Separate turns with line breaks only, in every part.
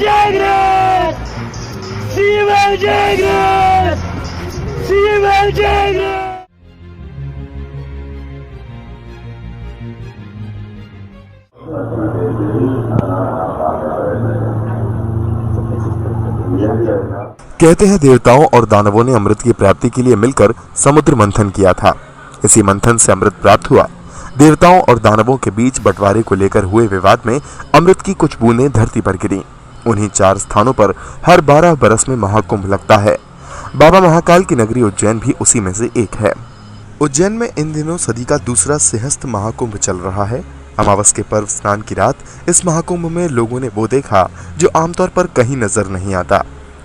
जागृत, सीएमएल जागृत, सीएमएल जागृत।
कहते हैं देवताओं और दानवों ने अमृत की प्राप्ति के लिए मिलकर समुद्र मंथन किया था। इसी मंथन से अमृत प्राप्त हुआ। देवताओं और दानवों के बीच बंटवारे को लेकर हुए विवाद में अमृत की कुछ बूंदें धरती पर गिरी। उन्हीं 4 स्थानों पर हर 12 बरस में महाकुंभ लगता है। बाबा महाकाल की नगरी उज्जैन भी उसी में से एक है। उज्जैन में इन दिनों सदी का दूसरा सिंहस्थ महाकुंभ चल रहा है। अमावस के पर्व स्नान की रात इस महाकुंभ में लोगों ने वो देखा जो आमतौर पर कहीं नजर नहीं आता।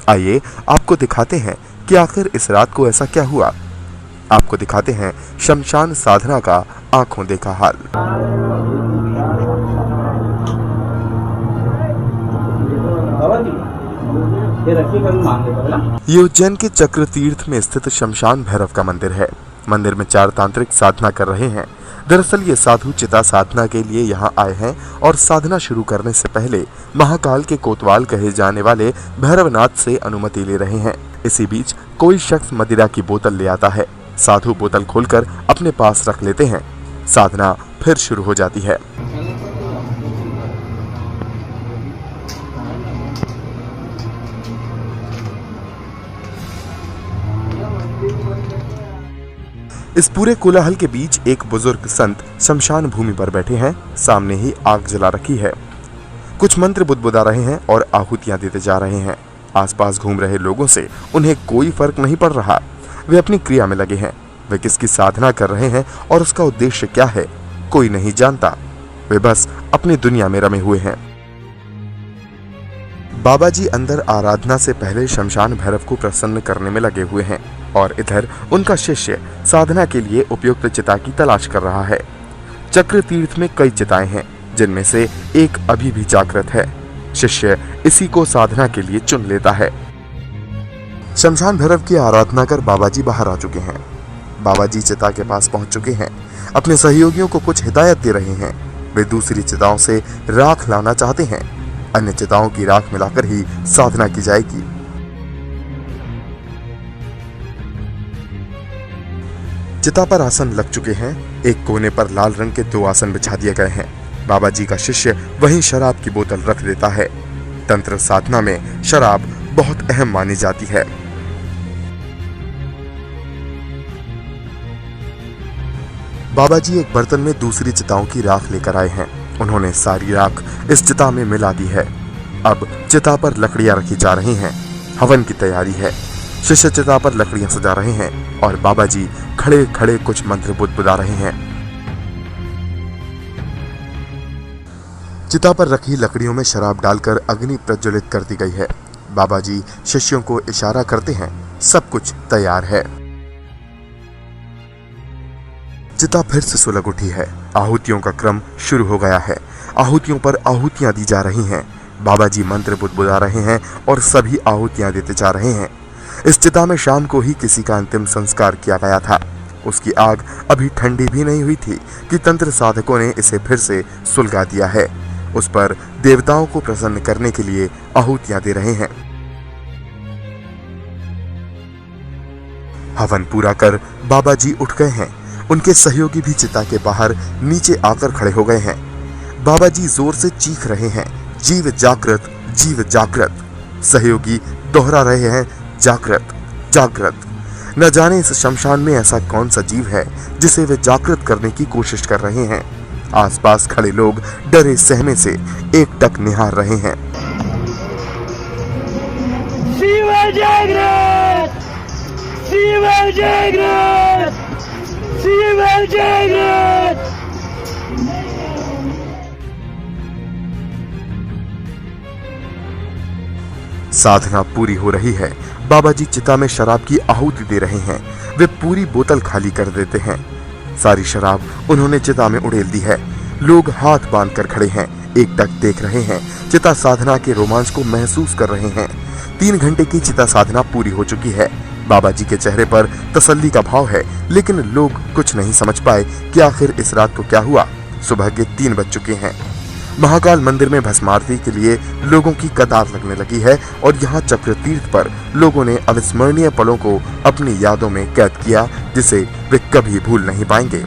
आइए आपको दिखाते हैं कि आखिर इस रात को ऐसा क्या हुआ। आपको दिखाते हैं शमशान साधना का आंखों देखा हाल। ये उज्जैन के चक्र तीर्थ में स्थित शमशान भैरव का मंदिर है। मंदिर में 4 तांत्रिक साधना कर रहे हैं। दरअसल ये साधु चिता साधना के लिए यहाँ आए हैं और साधना शुरू करने से पहले महाकाल के कोतवाल कहे जाने वाले भैरवनाथ से अनुमति ले रहे हैं। इसी बीच कोई शख्स मदिरा की बोतल ले आता है। साधु बोतल खोलकर अपने पास रख लेते हैं। साधना फिर शुरू हो जाती है। इस पूरे कोलाहल के बीच एक बुजुर्ग संत शमशान भूमि पर बैठे हैं। सामने ही आग जला रखी है। कुछ मंत्र बुदबुदा रहे हैं और आहुतियां देते जा रहे हैं। आसपास घूम रहे लोगों से उन्हें कोई फर्क नहीं पड़ रहा। वे अपनी क्रिया में लगे हैं। वे किसकी साधना कर रहे हैं और उसका उद्देश्य क्या है, कोई नहीं जानता। वे बस अपनी दुनिया में रमे हुए हैं। बाबा जी अंदर आराधना से पहले शमशान भैरव को प्रसन्न करने में लगे हुए हैं और इधर उनका शिष्य साधना के लिए उपयुक्त चिता की तलाश कर रहा है। चक्र तीर्थ में कई चिताएं हैं, जिनमें से एक अभी भी जागृत है। शिष्य इसी को साधना के लिए चुन लेता है। शमशान भैरव की आराधना कर बाबा जी बाहर आ चुके हैं। बाबा जी चिता के पास पहुंच चुके हैं। अपने सहयोगियों को कुछ हिदायत दे रहे हैं। वे दूसरी चिताओं से राख लाना चाहते हैं। अन्य चिताओं की राख मिलाकर ही साधना की जाएगी। चिता पर आसन लग चुके हैं। एक कोने पर लाल रंग के 2 आसन बिछा दिए गए हैं। बाबा जी का शिष्य वहीं शराब की बोतल रख देता है। तंत्र साधना में शराब बहुत अहम मानी जाती है। बाबा जी एक बर्तन में दूसरी चिताओं की राख लेकर आए हैं। उन्होंने सारी राख इस चिता में मिला दी है। अब चिता पर लकड़ियां रखी जा रही हैं। हवन की तैयारी है। शिष्य चिता पर लकड़ियां सजा रहे हैं और बाबा जी खड़े खड़े कुछ मंत्र बुदबुदा रहे हैं। चिता पर रखी लकड़ियों में शराब डालकर अग्नि प्रज्वलित कर दी गई है। बाबा जी शिष्यों को इशारा करते हैं। सब कुछ तैयार है। चिता फिर से सुलग उठी है। आहुतियों का क्रम शुरू हो गया है। आहुतियों पर आहुतियां दी जा रही हैं। बाबा जी मंत्र बुदबुदा रहे हैं और सभी आहुतियां देते जा रहे हैं। इस चिता में शाम को ही किसी का अंतिम संस्कार किया गया था। उसकी आग अभी ठंडी भी नहीं हुई थी कि तंत्र साधकों ने इसे फिर से सुलगा दिया है। उस पर देवताओं को प्रसन्न करने के लिए आहुतियां दे रहे हैं। हवन पूरा कर बाबा जी उठ गए हैं। उनके सहयोगी भी चिता के बाहर नीचे आकर खड़े हो गए हैं। बाबा जी जोर से चीख रहे हैं, जीव जागृत, जीव जागृत। सहयोगी दोहरा रहे हैं, जागृत, जागृत। न जाने इस शमशान में ऐसा कौन सा जीव है जिसे वे जागृत करने की कोशिश कर रहे हैं। आसपास खड़े लोग डरे सहमे से एकटक निहार रहे हैं।
सीएमएल जागृत, सीएमएल जागृत, सीएमएल जागृत।
साधना पूरी हो रही है। बाबा जी चिता में शराब की आहुति दे रहे हैं। वे पूरी बोतल खाली कर देते हैं। सारी शराब उन्होंने चिता में उड़ेल दी है। लोग हाथ बांधकर खड़े हैं, एकटक देख रहे हैं। चिता साधना के रोमांच को महसूस कर रहे हैं। 3 घंटे की चिता साधना पूरी हो चुकी है। बाबा जी के चेहरे पर तसल्ली का भाव है, लेकिन लोग कुछ नहीं समझ पाए कि आखिर इस रात को क्या हुआ। सुबह के 3 बज चुके हैं। महाकाल मंदिर में भस्मारती के लिए लोगों की कतार लगने लगी है और यहाँ चक्र तीर्थ पर लोगों ने अविस्मरणीय पलों को अपनी यादों में कैद किया, जिसे वे कभी भूल नहीं पाएंगे।